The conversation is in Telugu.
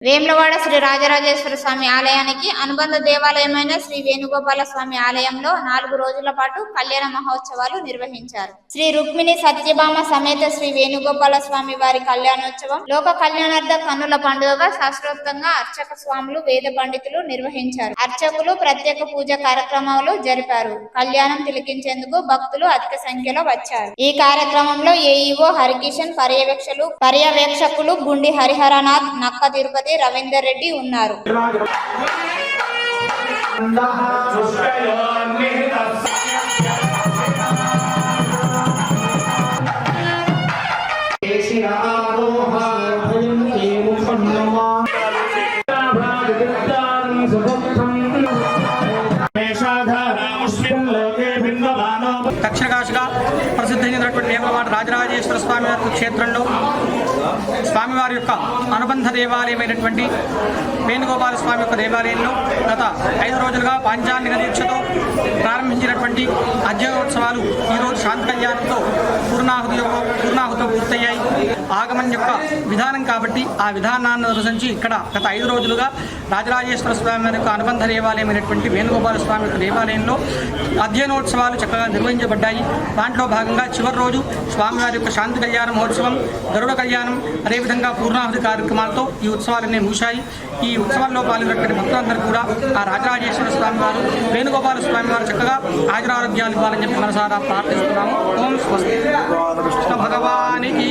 వేములవాడ శ్రీ రాజరాజేశ్వర స్వామి ఆలయానికి అనుబంధ దేవాలయమైన శ్రీ వేణుగోపాల స్వామి ఆలయంలో 4 రోజుల పాటు కళ్యాణ మహోత్సవాలు నిర్వహించారు. శ్రీ రుక్మిణి సత్యభామ సమేత శ్రీ వేణుగోపాల స్వామి వారి కళ్యాణోత్సవం లోక కళ్యాణార్థ కన్నుల పండుగగా శాస్త్రోక్తంగా అర్చక స్వాములు వేద పండితులు నిర్వహించారు. అర్చకులు ప్రత్యేక పూజ కార్యక్రమాలు జరిపారు. కళ్యాణం తిలకించేందుకు భక్తులు అధిక సంఖ్యలో వచ్చారు. ఈ కార్యక్రమంలో ఏఈఓ హరికిషన్, పర్యవేక్షకులు గుండి హరిహరనాథ్, నక్క తిరుపతి, రవీందర్ రెడ్డి ఉన్నారు. దక్షిణ కాశీగా ప్రసిద్ధమైనటువంటి వేములవాడ రాజరాజేశ్వర స్వామి వారి క్షేత్రంలో స్వామివారి యొక్క అనుబంధ దేవాలయమైనటువంటి వేణుగోపాల స్వామి యొక్క దేవాలయంలో గత 5 రోజులుగా పాంచాంగిక దీక్షతో ప్రారంభించినటువంటి అధ్యయనోత్సవాలు ఈరోజు శాంతి కళ్యాణంతో పూర్ణాహుతో పూర్తయ్యాయి. ఆగమం యొక్క విధానం కాబట్టి ఆ విధానాన్ని అనుసరించి ఇక్కడ గత 5 రోజులుగా రాజరాజేశ్వర స్వామి వారి యొక్క అనుబంధ దేవాలయమైనటువంటి వేణుగోపాల స్వామి యొక్క దేవాలయంలో అధ్యయనోత్సవాలు చక్కగా నిర్వహించబడ్డాయి. దాంట్లో భాగంగా చివరి రోజు స్వామివారి యొక్క శాంతి కళ్యాణ మహోత్సవం, గరుడ కళ్యాణం, అదేవిధంగా పూర్ణాహుతి కార్యక్రమాలతో ఈ ఉత్సవాలన్నీ ముగిశాయి. ఈ ఉత్సవాల్లో పాల్గొన్నటువంటి భక్తులందరూ కూడా ఆ రాజరాజేశ్వర స్వామి వారు, వేణుగోపాల స్వామి వారు చక్కగా ఆయురారోగ్యాలు ఇవ్వాలని చెప్పి మనసారా ప్రార్థిస్తున్నాము. ఓం స్వస్తి. కృష్ణ భగవానికి